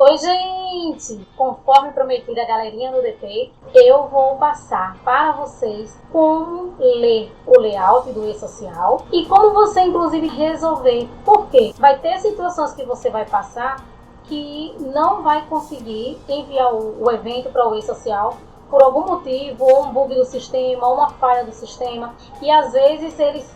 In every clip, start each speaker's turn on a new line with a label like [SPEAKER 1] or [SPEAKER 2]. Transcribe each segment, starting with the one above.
[SPEAKER 1] Oi, gente! Conforme prometido a galerinha do DP, eu vou passar para vocês como ler o layout do e-social e como você, inclusive, resolver. Por quê? Vai ter situações que você vai passar que não vai conseguir enviar o evento para o e-social por algum motivo, ou um bug do sistema, ou uma falha do sistema, e às vezes eles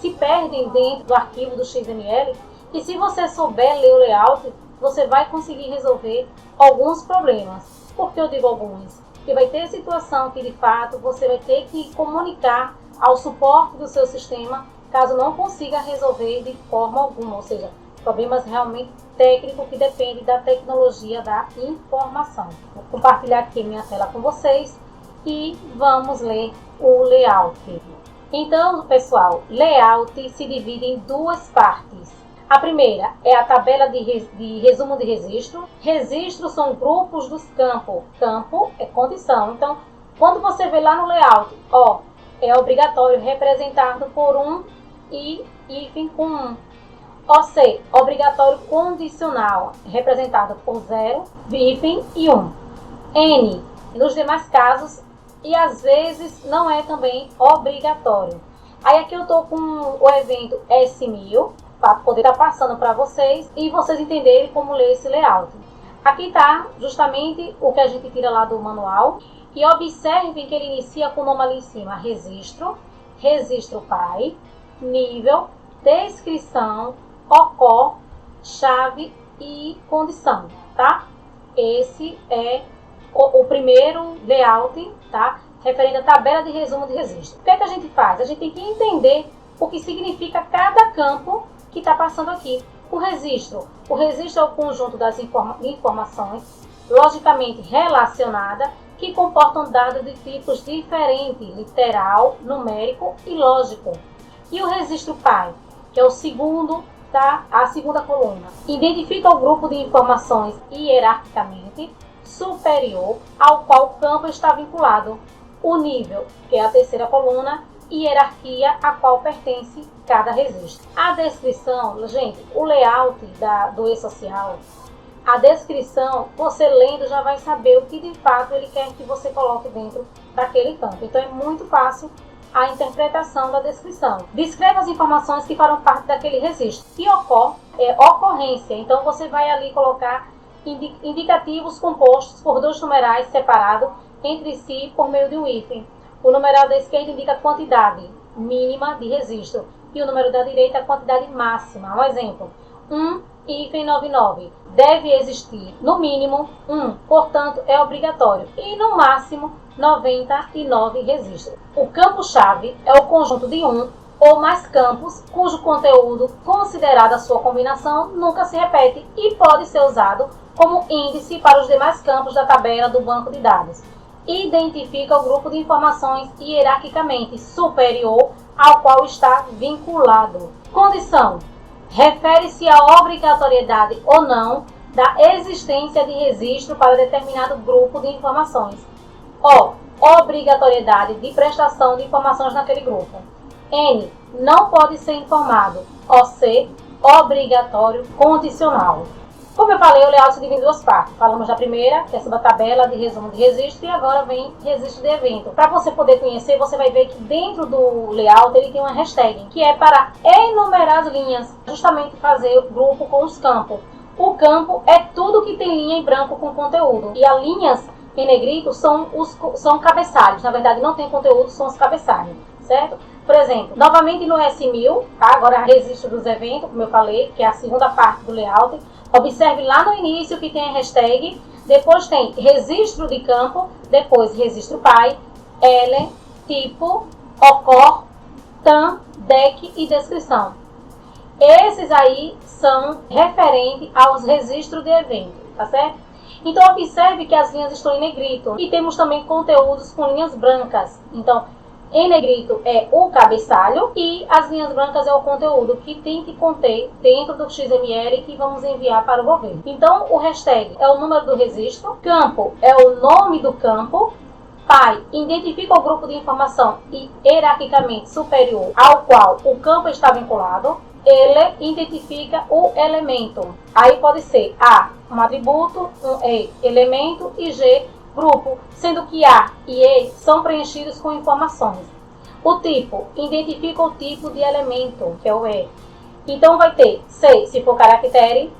[SPEAKER 1] se perdem dentro do arquivo do XML, e se você souber ler o layout, você vai conseguir resolver alguns problemas. Por que eu digo alguns? Porque vai ter situação que, de fato, você vai ter que comunicar ao suporte do seu sistema, caso não consiga resolver de forma alguma, ou seja, problemas realmente técnicos que dependem da tecnologia da informação. Vou compartilhar aqui minha tela com vocês e vamos ler o layout. Então, pessoal, layout se divide em duas partes. A primeira é a tabela de resumo de registro. Registros são grupos dos campos. Campo é condição. Então, quando você vê lá no layout, é obrigatório representado por um e hífen com 1. OC, obrigatório condicional, representado por 0, hífen e 1. N, nos demais casos, e às vezes não é também obrigatório. Aí aqui eu estou com o evento S1000, para poder estar passando para vocês e vocês entenderem como ler esse layout. Aqui está justamente o que a gente tira lá do manual. E observem que ele inicia com o nome ali em cima: registro, registro pai, nível, descrição, OCO, chave e condição, tá? Esse é o primeiro layout, tá? Referente à tabela de resumo de registro. O que é que a gente faz? A gente tem que entender o que significa cada campo que está passando aqui. O registro é o conjunto das informações logicamente relacionadas que comportam dados de tipos diferentes, literal, numérico e lógico. E o registro pai, que é o segundo, a segunda coluna, identifica o grupo de informações hierarquicamente superior ao qual o campo está vinculado. O nível, que é a terceira coluna, e hierarquia a qual pertence cada registro. A descrição, gente, o layout do e-social, a descrição, você lendo já vai saber o que de fato ele quer que você coloque dentro daquele campo. Então é muito fácil a interpretação da descrição. Descreva as informações que farão parte daquele registro. E ocorrência, então você vai ali colocar indicativos compostos por dois numerais separados entre si por meio de um hífen. O numeral da esquerda indica a quantidade mínima de registro e o número da direita a quantidade máxima. Um exemplo: 1,99. Deve existir no mínimo 1, portanto é obrigatório, e no máximo 99 registros. O campo-chave é o conjunto de um ou mais campos cujo conteúdo, considerado a sua combinação, nunca se repete e pode ser usado como índice para os demais campos da tabela do banco de dados. Identifica o grupo de informações hierarquicamente superior ao qual está vinculado. Condição: refere-se à obrigatoriedade ou não da existência de registro para determinado grupo de informações. Obrigatoriedade de prestação de informações naquele grupo. N, não pode ser informado. OC, obrigatório condicional. Como eu falei, o layout se divide em duas partes. Falamos da primeira, que é sobre a tabela de resumo de registro, e agora vem registro de evento. Para você poder conhecer, você vai ver que dentro do layout ele tem uma hashtag, que é para enumerar as linhas, justamente fazer o grupo com os campos. O campo é tudo que tem linha em branco com conteúdo, e as linhas em negrito são cabeçalhos. Na verdade, não tem conteúdo, são os cabeçalhos, certo? Por exemplo, novamente no S1000, tá? Agora registro dos eventos, como eu falei, que é a segunda parte do layout. Observe lá no início que tem a hashtag, depois tem registro de campo, depois registro pai, L, tipo, OCOR, TAM, DEC e descrição. Esses aí são referentes aos registros de evento, tá certo? Então observe que as linhas estão em negrito e temos também conteúdos com linhas brancas. Então, em negrito é o cabeçalho e as linhas brancas é o conteúdo que tem que conter dentro do XML que vamos enviar para o governo. Então, o hashtag é o número do registro, campo é o nome do campo, pai identifica o grupo de informação e hierarquicamente superior ao qual o campo está vinculado, ele identifica o elemento. Aí pode ser A, um atributo, E, elemento e G, grupo, sendo que A e E são preenchidos com informações. O tipo identifica o tipo de elemento, que é o E. Então vai ter C se for caractere,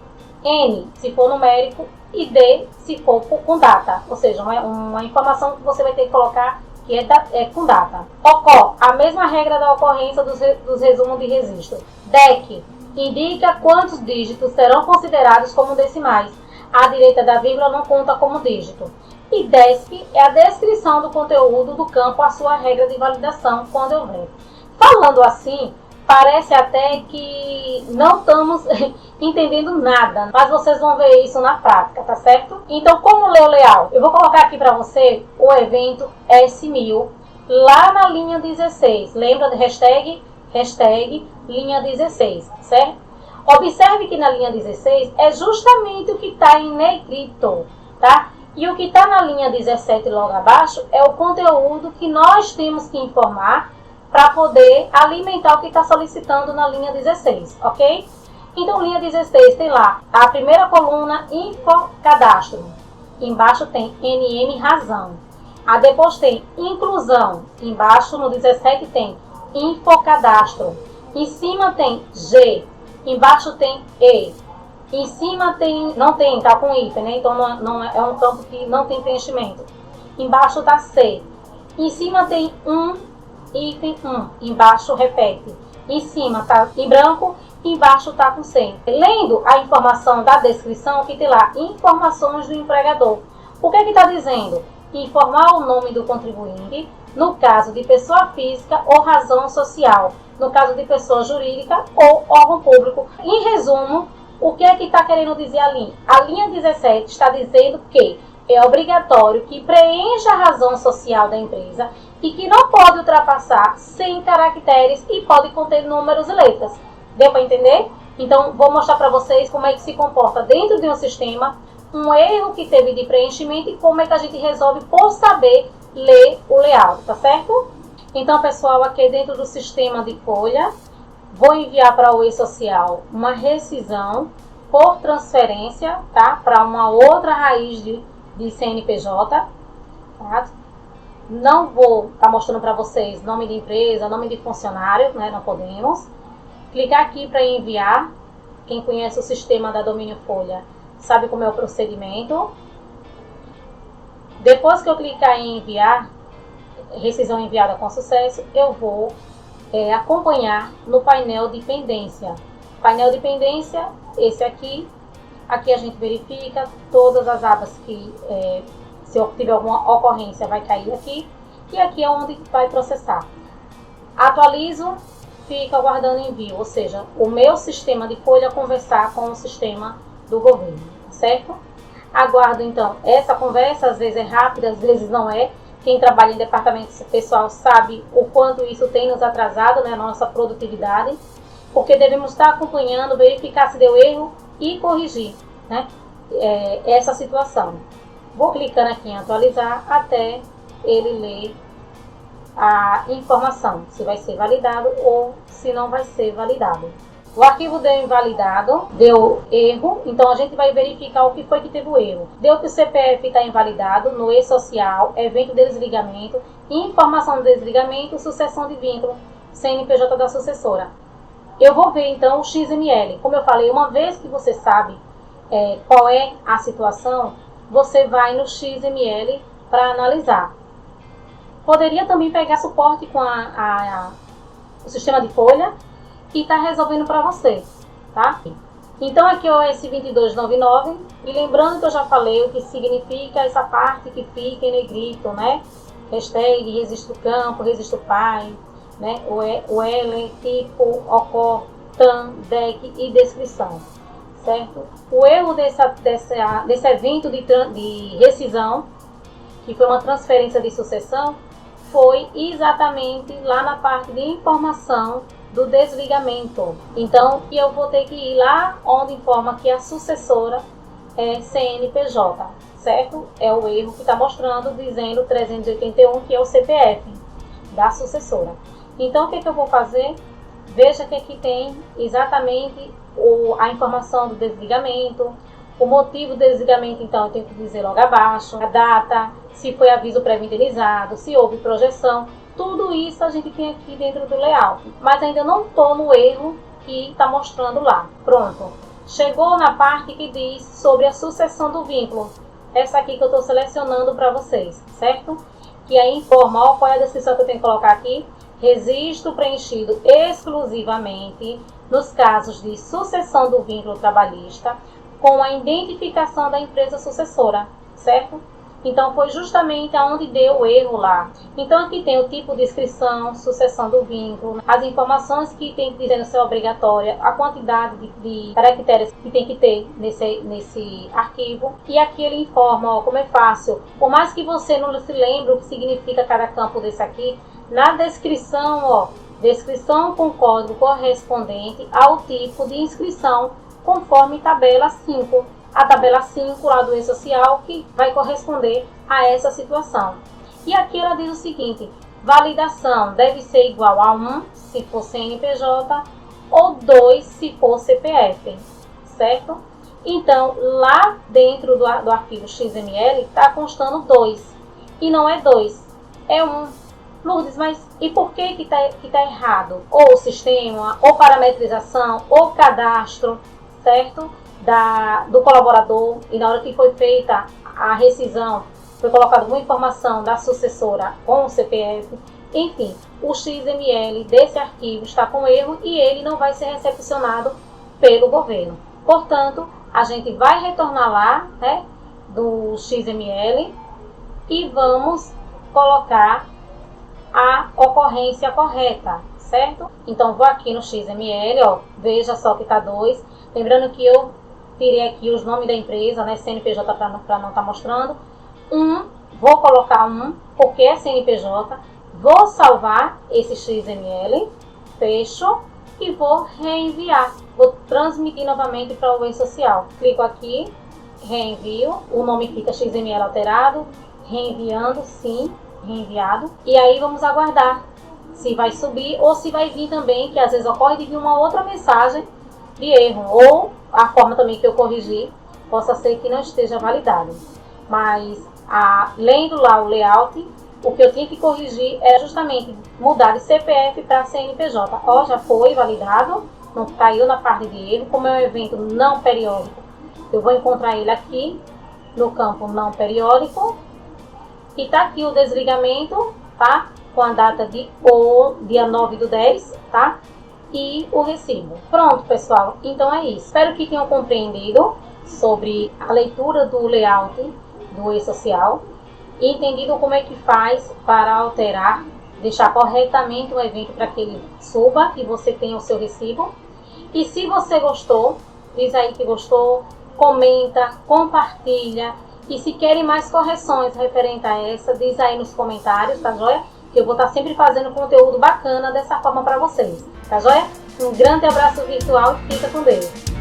[SPEAKER 1] N se for numérico e D se for com data. Ou seja, uma informação que você vai ter que colocar que é com data. Ocorre a mesma regra da ocorrência dos resumos de registro. DEC indica quantos dígitos serão considerados como decimais. À direita da vírgula não conta como dígito. E DESP é a descrição do conteúdo do campo, a sua regra de validação, quando houver. Falando assim, parece até que não estamos entendendo nada, mas vocês vão ver isso na prática, tá certo? Então, como ler o layout? Eu vou colocar aqui para você o evento S1000, lá na linha 16. Lembra de hashtag linha 16, certo? Observe que na linha 16 é justamente o que está em negrito, tá? E o que está na linha 17 logo abaixo é o conteúdo que nós temos que informar para poder alimentar o que está solicitando na linha 16, ok? Então, linha 16 tem lá a primeira coluna, info cadastro. Embaixo tem NM razão. Aí depois tem inclusão. Embaixo no 17 tem info cadastro. Em cima tem G. Embaixo tem E. Em cima tem, não tem, tá com hífen, né? Então não é um campo que não tem preenchimento. Embaixo tá C. Em cima tem hífen 1. Embaixo repete. Em cima tá em branco, embaixo tá com C. Lendo a informação da descrição, que tem lá informações do empregador. O que é que está dizendo? Informar o nome do contribuinte, no caso de pessoa física ou razão social, no caso de pessoa jurídica ou órgão público. Em resumo, o que é que está querendo dizer ali? A linha 17 está dizendo que é obrigatório que preencha a razão social da empresa e que não pode ultrapassar 100 caracteres e pode conter números e letras. Deu para entender? Então, vou mostrar para vocês como é que se comporta dentro de um sistema um erro que teve de preenchimento e como é que a gente resolve por saber ler o layout, tá certo? Então, pessoal, aqui dentro do sistema de folha, vou enviar para o e-social uma rescisão por transferência, tá? Para uma outra raiz de CNPJ, tá? Não vou estar mostrando para vocês nome de empresa, nome de funcionário, né? Não podemos. Clicar aqui para enviar. Quem conhece o sistema da Domínio Folha sabe como é o procedimento. Depois que eu clicar em enviar, rescisão enviada com sucesso, eu vou acompanhar no painel de pendência. Painel de pendência, esse aqui. Aqui a gente verifica todas as abas que, se eu tiver alguma ocorrência, vai cair aqui. E aqui é onde vai processar. Atualizo, fica aguardando envio. Ou seja, o meu sistema de folha conversar com o sistema do governo, certo? Aguardo, então, essa conversa. Às vezes é rápida, às vezes não é. Quem trabalha em departamento pessoal sabe o quanto isso tem nos atrasado, né, na nossa produtividade, porque devemos estar acompanhando, verificar se deu erro e corrigir, né, essa situação. Vou clicando aqui em atualizar até ele ler a informação, se vai ser validado ou se não vai ser validado. O arquivo deu invalidado, deu erro, então a gente vai verificar o que foi que teve o erro. Deu que o CPF está invalidado no e-social, evento de desligamento, informação de desligamento, sucessão de vínculo, CNPJ da sucessora. Eu vou ver então o XML. Como eu falei, uma vez que você sabe qual é a situação, você vai no XML para analisar. Poderia também pegar suporte com o sistema de folha que está resolvendo para você, tá? Então aqui é o S2299, e lembrando que eu já falei o que significa essa parte que fica em negrito, né? Hashtag, registro campo, registro pai, né? O L, tipo, OCO, TAM, DEC e descrição, certo? O erro desse evento de rescisão, que foi uma transferência de sucessão, foi exatamente lá na parte de informação do desligamento. Então, eu vou ter que ir lá onde informa que a sucessora é CNPJ, certo? É o erro que está mostrando, dizendo 381, que é o CPF da sucessora. Então, o que eu vou fazer? veja que aqui tem exatamente a informação do desligamento, o motivo do desligamento, então eu tenho que dizer logo abaixo, a data, se foi aviso pré-indenizado, se houve projeção, tudo isso a gente tem aqui dentro do layout, mas ainda não estou no erro que está mostrando lá. Pronto, chegou na parte que diz sobre a sucessão do vínculo, essa aqui que eu estou selecionando para vocês, certo? Que aí informa, ó, qual é a descrição que eu tenho que colocar aqui, registro preenchido exclusivamente nos casos de sucessão do vínculo trabalhista, com a identificação da empresa sucessora, certo? Então, foi justamente aonde deu o erro lá. Então, aqui tem o tipo de inscrição, sucessão do vínculo, as informações que tem que dizer no seu obrigatória, a quantidade de caracteres que tem que ter nesse arquivo. E aqui ele informa, ó, como é fácil. Por mais que você não se lembre o que significa cada campo desse aqui, na descrição, ó, descrição com código correspondente ao tipo de inscrição, conforme tabela 5. A tabela 5 lá do E-Social que vai corresponder a essa situação. E aqui ela diz o seguinte, validação deve ser igual a 1 se for CNPJ ou 2 se for CPF, certo? Então, lá dentro do arquivo XML está constando 2 e não é 2, é 1. Lourdes, mas e por que tá errado? Ou o sistema, ou parametrização, ou cadastro, certo? Do colaborador, e na hora que foi feita a rescisão, foi colocada alguma informação da sucessora com o CPF. Enfim, o XML desse arquivo está com erro e ele não vai ser recepcionado pelo governo. Portanto, a gente vai retornar lá, né, do XML e vamos colocar a ocorrência correta, certo? Então, vou aqui no XML, ó, veja só que está 2. Lembrando que eu tirei aqui os nomes da empresa, né, CNPJ para não estar mostrando. Vou colocar 1, porque é CNPJ. Vou salvar esse XML, fecho e vou reenviar. Vou transmitir novamente para o E-Social. Clico aqui, reenvio, o nome fica XML alterado, reenviando, sim, reenviado. E aí vamos aguardar se vai subir ou se vai vir também, que às vezes ocorre de vir uma outra mensagem de erro, ou a forma também que eu corrigi possa ser que não esteja validado. Mas, lendo lá o layout, o que eu tinha que corrigir era justamente mudar de CPF para CNPJ. Ó, já foi validado, não caiu na parte de erro. Como é um evento não periódico, eu vou encontrar ele aqui no campo não periódico. E tá aqui o desligamento, tá? Com a data de dia 9/10, tá? E o recibo. Pronto, pessoal. Então é isso. Espero que tenham compreendido sobre a leitura do layout do E-Social e entendido como é que faz para alterar, deixar corretamente o evento para que ele suba e você tenha o seu recibo. E se você gostou, diz aí que gostou, comenta, compartilha. E se querem mais correções referente a essa, diz aí nos comentários, tá joia? Que eu vou estar sempre fazendo conteúdo bacana dessa forma para vocês, tá joia? Um grande abraço virtual e fica com Deus!